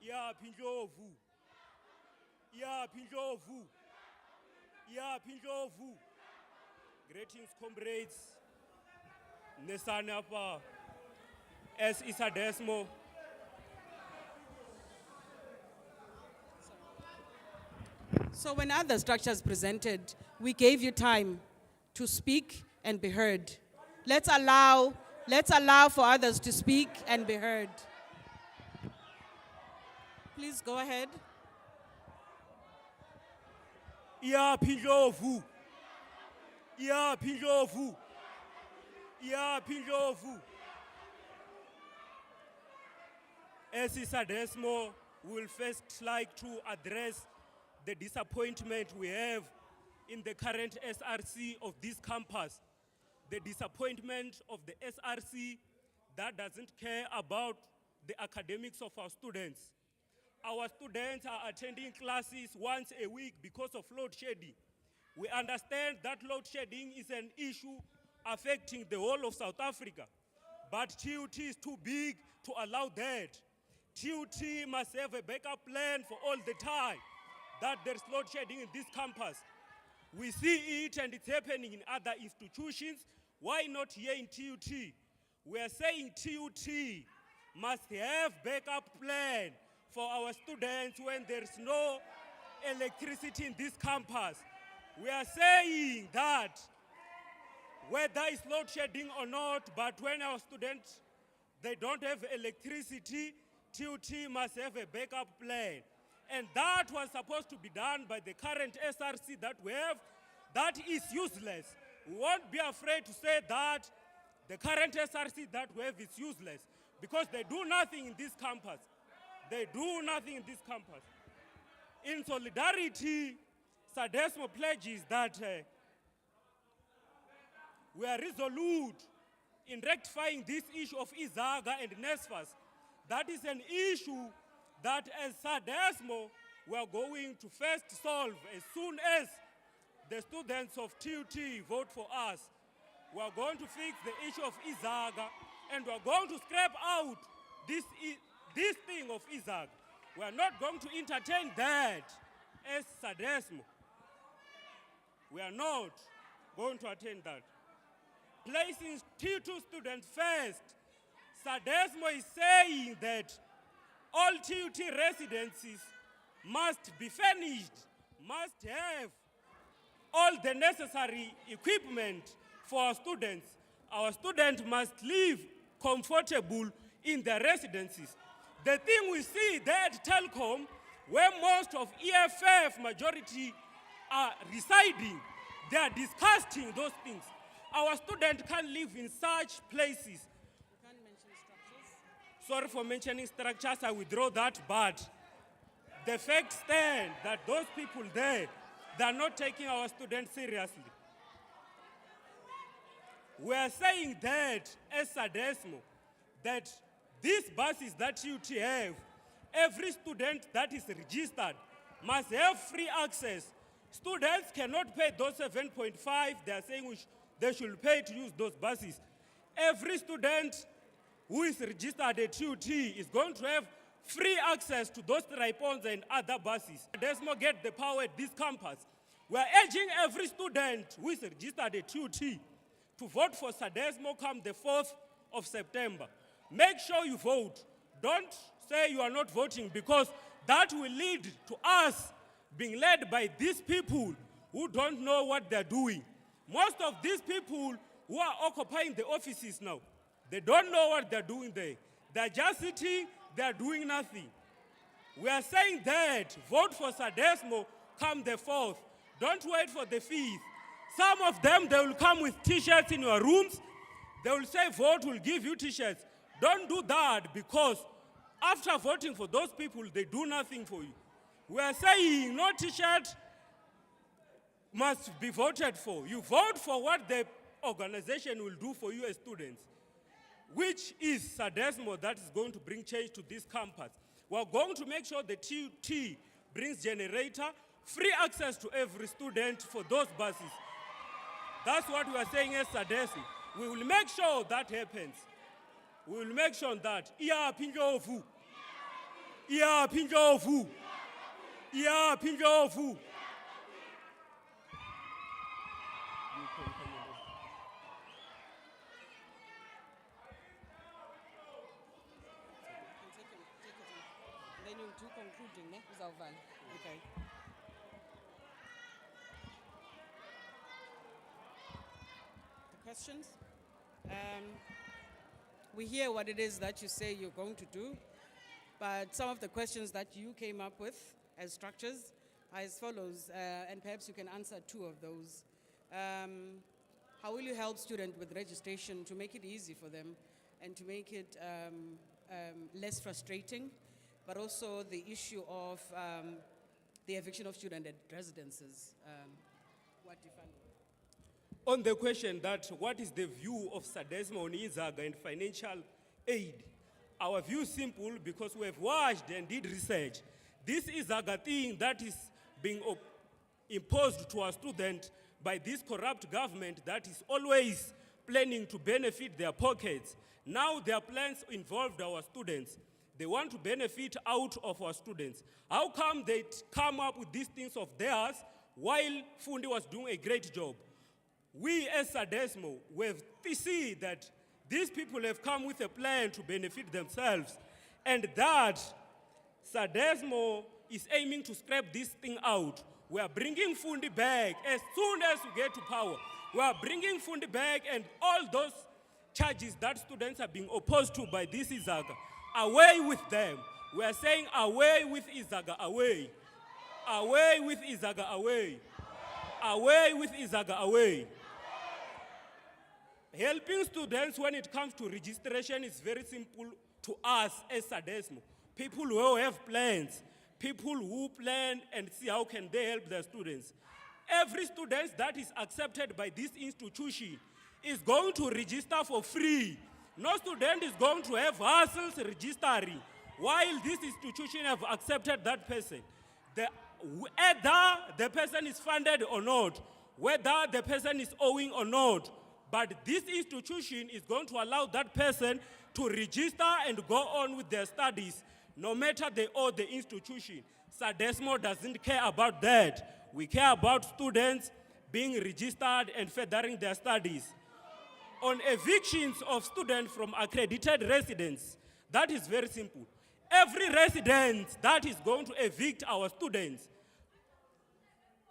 Ya Pinjovu. Ya Pinjovu. Ya Pinjovu. Greetings, comrades. Nesanapa. S. Isadesmo. So when other structures presented, we gave you time to speak and be heard. Let's allow for others to speak and be heard. Please go ahead. Ya Pinjovu. Ya Pinjovu. Ya Pinjovu. As Isadesmo, we will first like to address the disappointment we have in the current SRC of this campus. The disappointment of the SRC that doesn't care about the academics of our students. Our students are attending classes once a week because of load shedding. We understand that load shedding is an issue affecting the whole of South Africa, but TUT is too big to allow that. TUT must have a backup plan for all the time that there's load shedding in this campus. We see it and it's happening in other institutions. Why not here in TUT? We are saying TUT must have backup plan for our students when there's no electricity in this campus. We are saying that whether it's load shedding or not, but when our students, they don't have electricity, TUT must have a backup plan. And that was supposed to be done by the current SRC that we have. That is useless. We won't be afraid to say that the current SRC that we have is useless because they do nothing in this campus. They do nothing in this campus. In solidarity, Sadesmo pledges that we are resolute in rectifying this issue of Izaga and NSFAS. That is an issue that as Sadesmo, we are going to first solve as soon as the students of TUT vote for us. We are going to fix the issue of Izaga and we are going to scrap out this thing of Izaga. We are not going to entertain that as Sadesmo. We are not going to attend that. Placing TUT students first, Sadesmo is saying that all TUT residencies must be furnished, must have all the necessary equipment for our students. Our students must live comfortable in their residences. The thing we see there at Telkom, where most of EFF majority are residing, they are disgusting those things. Our students can't live in such places. Sorry for mentioning structures, I withdraw that, but the fact stands that those people there, they are not taking our students seriously. We are saying that as Sadesmo, that these buses that you have, every student that is registered must have free access. Students cannot pay those 7.5, they are saying they should pay to use those buses. Every student who is registered at TUT is going to have free access to those tripons and other buses. Sadesmo get the power at this campus. We are urging every student who is registered at TUT to vote for Sadesmo come the 4th of September. Make sure you vote. Don't say you are not voting because that will lead to us being led by these people who don't know what they're doing. Most of these people who are occupying the offices now, they don't know what they're doing there. They're just sitting, they're doing nothing. We are saying that vote for Sadesmo come the 4th. Don't wait for the 5th. Some of them, they will come with t-shirts in your rooms. They will say vote will give you t-shirts. Don't do that because after voting for those people, they do nothing for you. We are saying no t-shirt must be voted for. You vote for what the organization will do for you as students, which is Sadesmo that is going to bring change to this campus. We are going to make sure the TUT brings generator, free access to every student for those buses. That's what we are saying as Sadesmo. We will make sure that happens. We will make sure that. Iya Pinjovu. Iyaphi indlovu? Iyaphi indlovu? Then you do concluding, ne? Okay. The questions? We hear what it is that you say you're going to do, but some of the questions that you came up with as structures are as follows, and perhaps you can answer two of those. How will you help students with registration to make it easy for them and to make it less frustrating, but also the issue of the eviction of student residences? What do you find? On the question that what is the view of SADESMA on Izaga and financial aid, our view is simple because we have watched and did research. This Izaga thing that is being imposed to our students by this corrupt government that is always planning to benefit their pockets. Now their plans involved our students. They want to benefit out of our students. How come they come up with these things of theirs while Fundi was doing a great job? We as SADESMO, we have to see that these people have come with a plan to benefit themselves, and that SADESMO is aiming to scrap this thing out. We are bringing Fundi back as soon as we get to power. We are bringing Fundi back, and all those charges that students are being opposed to by this Izaga, away with them. We are saying away with Izaga, away. Away with Izaga, away. Away with Izaga, away. Helping students when it comes to registration is very simple to us as SADESMO. People who have plans, people who plan and see how can they help their students. Every student that is accepted by this institution is going to register for free. No student is going to have hassles registering while this institution have accepted that person. Either the person is funded or not, whether the person is owing or not, but this institution is going to allow that person to register and go on with their studies, no matter they owe the institution. SADESMO doesn't care about that. We care about students being registered and furthering their studies. On evictions of students from accredited residents, that is very simple. Every resident that is going to evict our students,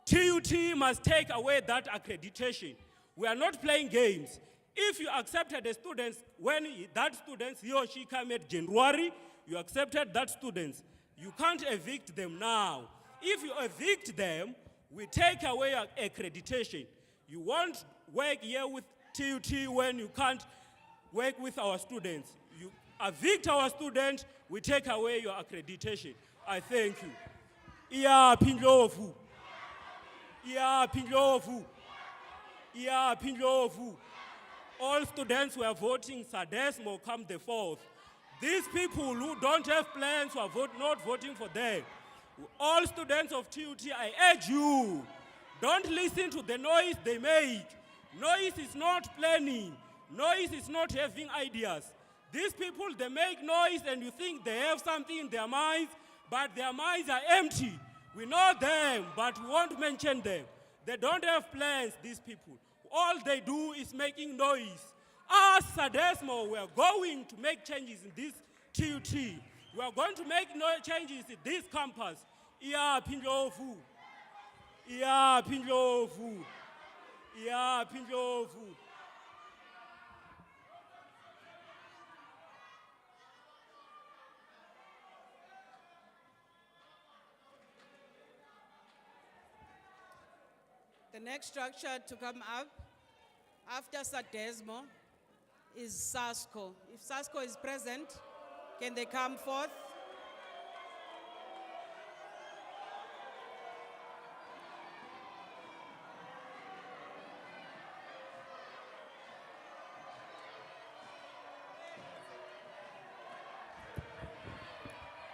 TUT must take away that accreditation. We are not playing games. If you accepted a student, when that student, he or she came in January, you accepted that student. You can't evict them now. If you evict them, we take away your accreditation. You won't work here with TUT when you can't work with our students. You evict our students, we take away your accreditation. I thank you. Iyaphi indlovu? Iyaphi indlovu? Iyaphi indlovu? All students who are voting SADESMO come the 4th. These people who don't have plans who are not voting for them. All students of TUT, I urge you, don't listen to the noise they make. Noise is not planning. Noise is not having ideas. These people, they make noise and you think they have something in their minds, but their minds are empty. We know them, but we won't mention them. They don't have plans, these people. All they do is making noise. As SADESMO, we are going to make changes in this TUT. We are going to make changes in this campus. Iyaphi indlovu? Iyaphi indlovu? Iyaphi indlovu? The next structure to come up after SADESMO is SASCO. If SASCO is present, can they come forth?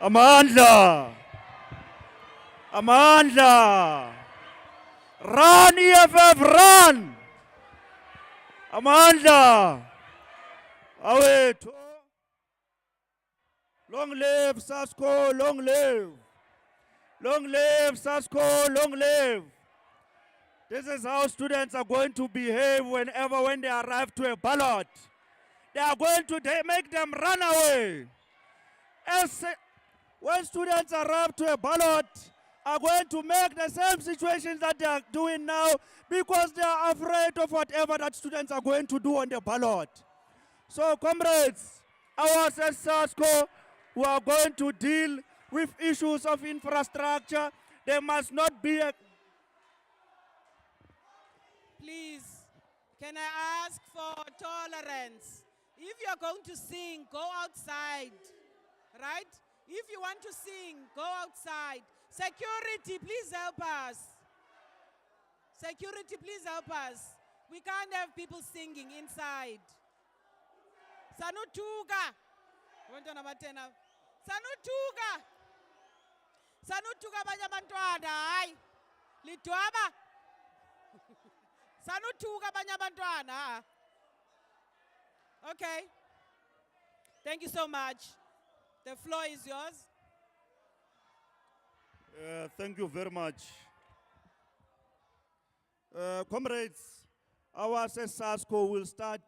Amandla! Amandla! Run, EFF, run! Amandla! Awethu! Long live SASCO, long live. Long live SASCO, long live. This is how students are going to behave when they arrive to a ballot. They are going to make them run away. When students arrive to a ballot, are going to make the same situations that they are doing now because they are afraid of whatever that students are going to do on the ballot. So, comrades, ours as SASCO, who are going to deal with issues of infrastructure, there must not be a... Please, can I ask for tolerance? If you're going to sing, go outside, right? If you want to sing, go outside. Security, please help us. Security, please help us. We can't have people singing inside. Sanutuga. Sanutuga. Sanutuga banyabantwana. Hayi. Lidwaba. Sanutuga banyabantwana. Okay. Thank you so much. The floor is yours. Thank you very much. Comrades, our SASCO will start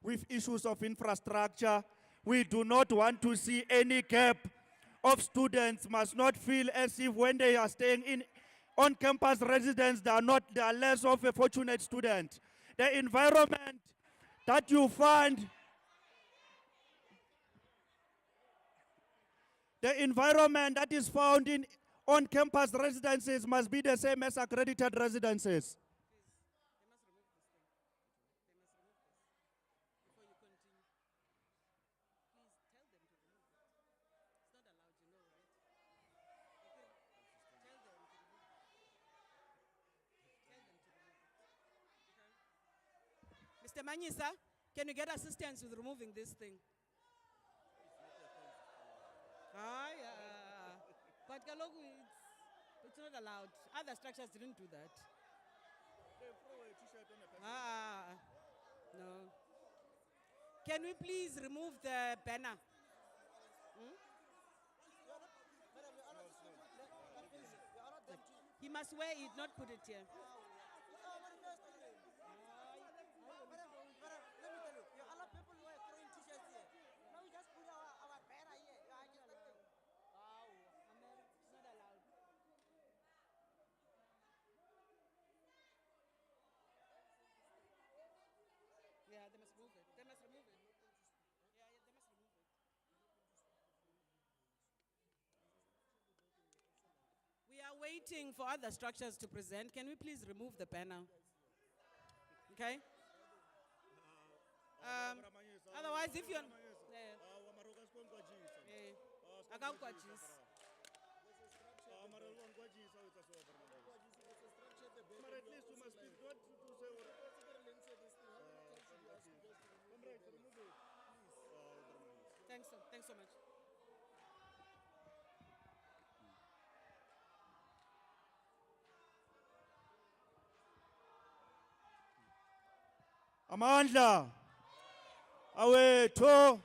with issues of infrastructure. We do not want to see any gap of students must not feel as if when they are staying in on-campus residence, they are less of a fortunate student. The environment that you find, the environment that is found in on-campus residences must be the same as accredited residences. Mr. Manyisa, can you get assistance with removing this thing? But kaloku, it's not allowed. Other structures didn't do that. No. Can we please remove the banner? He must wear it, not put it here. Yeah, they must move it. They must remove it. Yeah, they must remove it. We are waiting for other structures to present. Can we please remove the banner? Okay? Otherwise, if you're... Thanks so much. Amandla, awethu.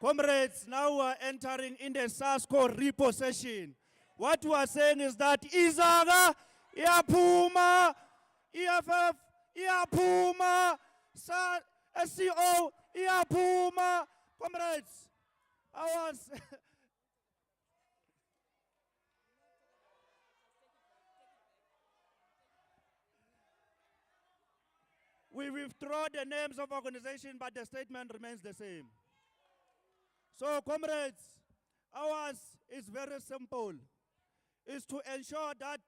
Comrades, now we are entering in the SASCO repossession. What we are saying is that Izaga, Iapuma, EFF, Iapuma, SCO, Iapuma. Comrades, ours. We withdraw the names of organization, but the statement remains the same. So, comrades, ours is very simple. It's to ensure that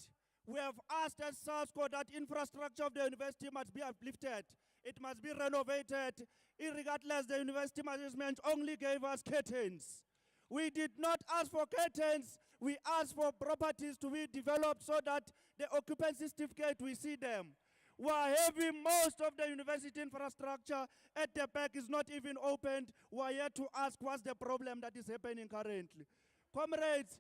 we have asked as SASCO that infrastructure of the university must be uplifted. It must be renovated. Irregardless, the university management only gave us curtains. We did not ask for curtains. We asked for properties to be developed so that the occupancy certificate, we see them. We are having most of the university infrastructure at the back is not even opened. We are here to ask what's the problem that is happening currently. Comrades,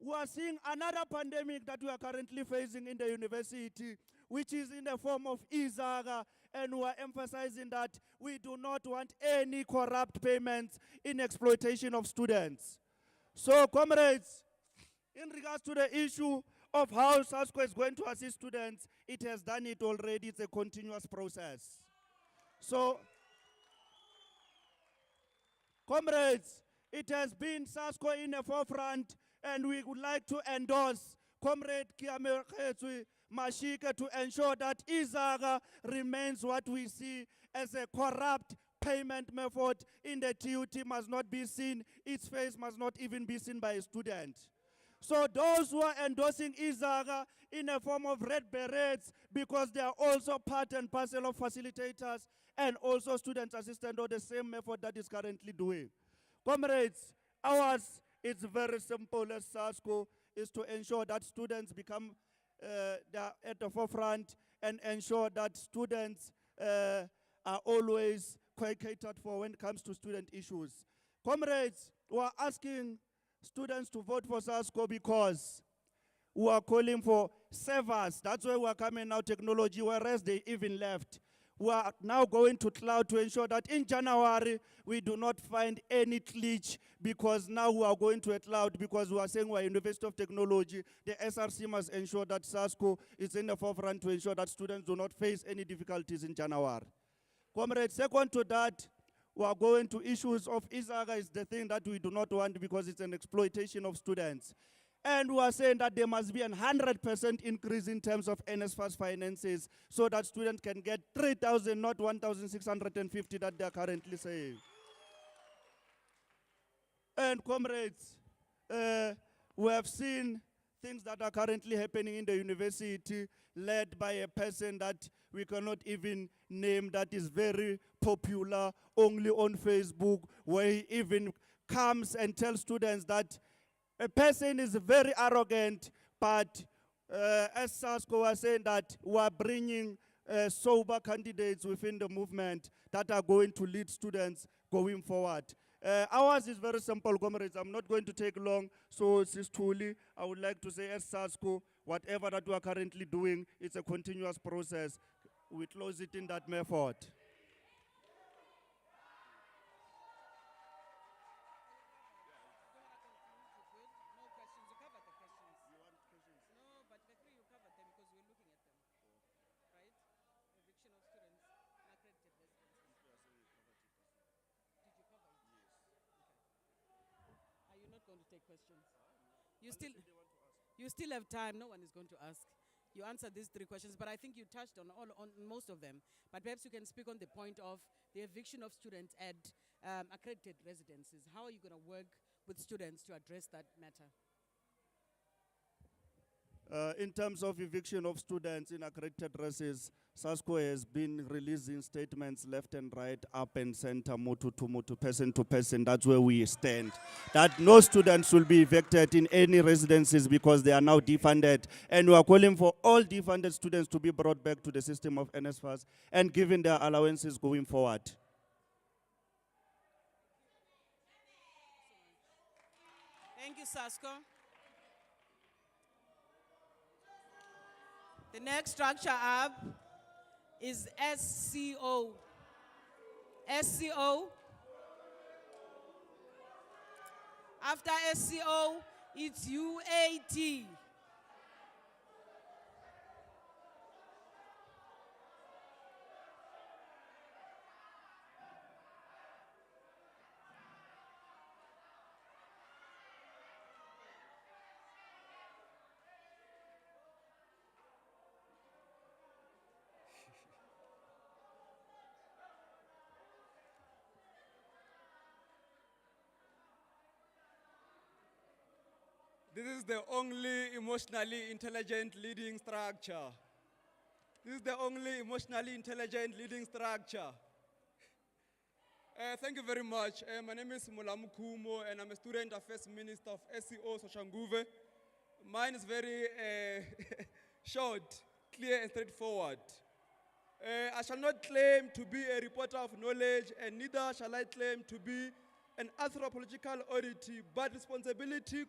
we are seeing another pandemic that we are currently facing in the university, which is in the form of izaga, and we are emphasizing that we do not want any corrupt payments in exploitation of students. So, comrades, in regards to the issue of how SASCO is going to assist students, it has done it already. It's a continuous process. So, comrades, it has been SASCO in the forefront, and we would like to endorse Comrade Kiamekhetswe Mashika to ensure that izaga remains what we see as a corrupt payment method in the TUT must not be seen, its face must not even be seen by a student. So those who are endorsing izaga in a form of red berets, because they are also part and parcel of facilitators and also student assistant, or the same method that is currently doing. Comrades, ours is very simple as SASCO, is to ensure that students become at the forefront and ensure that students are always catered for when it comes to student issues. Comrades, we are asking students to vote for SASCO because we are calling for servers. That's why we are coming now technology, whereas they even left. We are now going to cloud to ensure that in January, we do not find any glitch, because now we are going to a cloud, because we are saying we are University of Technology. The SRC must ensure that SASCO is in the forefront to ensure that students do not face any difficulties in January. Comrades, second to that, we are going to issues of izaga is the thing that we do not want, because it's an exploitation of students. And we are saying that there must be a 100% increase in terms of NSFAS finances, so that students can get 3,000, not 1,650 that they are currently saying. And comrades, we have seen things that are currently happening in the university, led by a person that we cannot even name, that is very popular only on Facebook, where he even comes and tells students that a person is very arrogant, but as SASCO was saying that we are bringing sober candidates within the movement that are going to lead students going forward. Ours is very simple, comrades. I'm not going to take long. So, truly, I would like to say as SASCO, whatever that we are currently doing, it's a continuous process. We close it in that method. Going to take questions. You still have time. No one is going to ask. You answered these three questions, but I think you touched on most of them. But perhaps you can speak on the point of the eviction of students at accredited residences. How are you going to work with students to address that matter? In terms of eviction of students in accredited residences, SASCO has been releasing statements left and right, up and center, motu to motu, person to person. That's where we stand. That no students will be evicted in any residences because they are now defunded. And we are calling for all defunded students to be brought back to the system of NSFAS and given their allowances going forward. Thank you, SASCO. The next structure up is SCO. SCO. After SCO, it's UAT. This is the only emotionally intelligent leading structure. This is the only emotionally intelligent leading structure. Thank you very much. My name is Mulamu Kumo, and I'm a Student Affairs Minister of SCO Soshanguve. Mine is very short, clear, and straightforward. I shall not claim to be a reporter of knowledge, and neither shall I claim to be an anthropological oddity, but responsibility